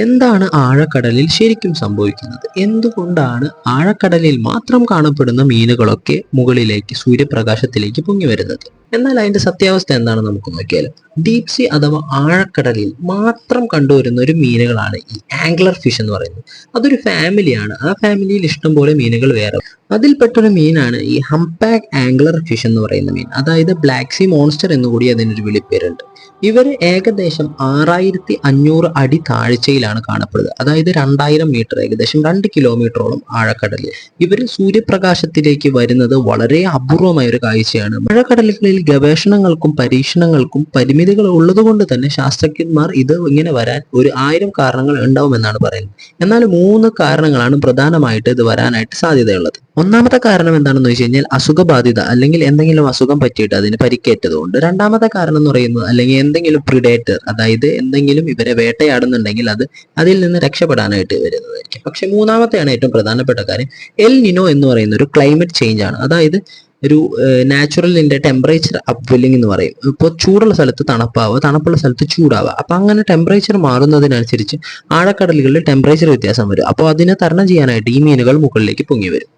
എന്താണ് ആഴക്കടലിൽ ശരിക്കും സംഭവിക്കുന്നത്? എന്തുകൊണ്ടാണ് ആഴക്കടലിൽ മാത്രം കാണപ്പെടുന്ന മീനുകളൊക്കെ മുകളിലേക്ക് സൂര്യപ്രകാശത്തിലേക്ക് പൊങ്ങി വരുന്നത്? എന്നാൽ അതിന്റെ സത്യാവസ്ഥ എന്താണെന്ന് നമുക്ക് നോക്കിയാൽ, ഡീപ് സീ അഥവാ ആഴക്കടലിൽ മാത്രം കണ്ടുവരുന്ന ഒരു മീനുകളാണ് ഈ ആംഗ്ലർ ഫിഷ് എന്ന് പറയുന്നത്. അതൊരു ഫാമിലിയാണ്. ആ ഫാമിലിയിൽ ഇഷ്ടംപോലെ മീനുകൾ വേറെ. അതിൽപ്പെട്ടൊരു മീനാണ് ഈ ഹംപാക്ക് ആംഗ്ലർ ഫിഷ് എന്ന് പറയുന്ന മീൻ. അതായത് ബ്ലാക്ക് സീ മോൺസ്റ്റർ എന്നുകൂടി അതിനൊരു വിളിപ്പേരുണ്ട്. ഇവർ ഏകദേശം 6500 അടി താഴ്ചയിലാണ് കാണപ്പെടുന്നത്. അതായത് 2000 മീറ്റർ, ഏകദേശം 2 കിലോമീറ്ററോളം ആഴക്കടലിൽ. ഇവർ സൂര്യപ്രകാശത്തിലേക്ക് വരുന്നത് വളരെ അപൂർവമായ ഒരു കാഴ്ചയാണ്. ആഴക്കടലുകളിൽ ഗവേഷണങ്ങൾക്കും പരീക്ഷണങ്ങൾക്കും പരിമിതികൾ ഉള്ളതുകൊണ്ട് തന്നെ ശാസ്ത്രജ്ഞന്മാർ ഇത് ഇങ്ങനെ വരാൻ ഒരു 1000 കാരണങ്ങൾ ഉണ്ടാവുമെന്നാണ് പറയുന്നത്. എന്നാൽ 3 കാരണങ്ങളാണ് പ്രധാനമായിട്ട് ഇത് വരാനായിട്ട് സാധ്യതയുള്ളത്. ഒന്നാമത്തെ കാരണം എന്താണെന്ന് വെച്ച് കഴിഞ്ഞാൽ അസുഖബാധിത, അല്ലെങ്കിൽ എന്തെങ്കിലും അസുഖം പറ്റിയിട്ട് അതിന് പരിക്കേറ്റതുകൊണ്ട്. രണ്ടാമത്തെ കാരണം എന്ന് പറയുന്നത്, അല്ലെങ്കിൽ എന്തെങ്കിലും പ്രിഡേറ്റർ, അതായത് എന്തെങ്കിലും ഇവരെ വേട്ടയാടുന്നുണ്ടെങ്കിൽ അതിൽ നിന്ന് രക്ഷപ്പെടാനായിട്ട് വരുന്നതായിരിക്കും. പക്ഷെ മൂന്നാമത്തെയാണ് ഏറ്റവും പ്രധാനപ്പെട്ട കാര്യം. എൽ നിനോ എന്ന് പറയുന്ന ഒരു ക്ലൈമറ്റ് ചേഞ്ച് ആണ്. അതായത് ഒരു നാച്ചുറലിന്റെ ടെമ്പറേച്ചർ അപ്വെല്ലിംഗ് എന്ന് പറയും. ഇപ്പോൾ ചൂടുള്ള സ്ഥലത്ത് തണുപ്പാവുക, തണുപ്പുള്ള സ്ഥലത്ത് ചൂടാവുക. അപ്പൊ അങ്ങനെ ടെമ്പറേച്ചർ മാറുന്നതിനനുസരിച്ച് ആഴക്കടലുകളിൽ ടെമ്പറേച്ചർ വ്യത്യാസം വരും. അപ്പോൾ അതിനെ തരണം ചെയ്യാനായിട്ട് ഈ മീനുകൾ മുകളിലേക്ക് പൊങ്ങി വരും.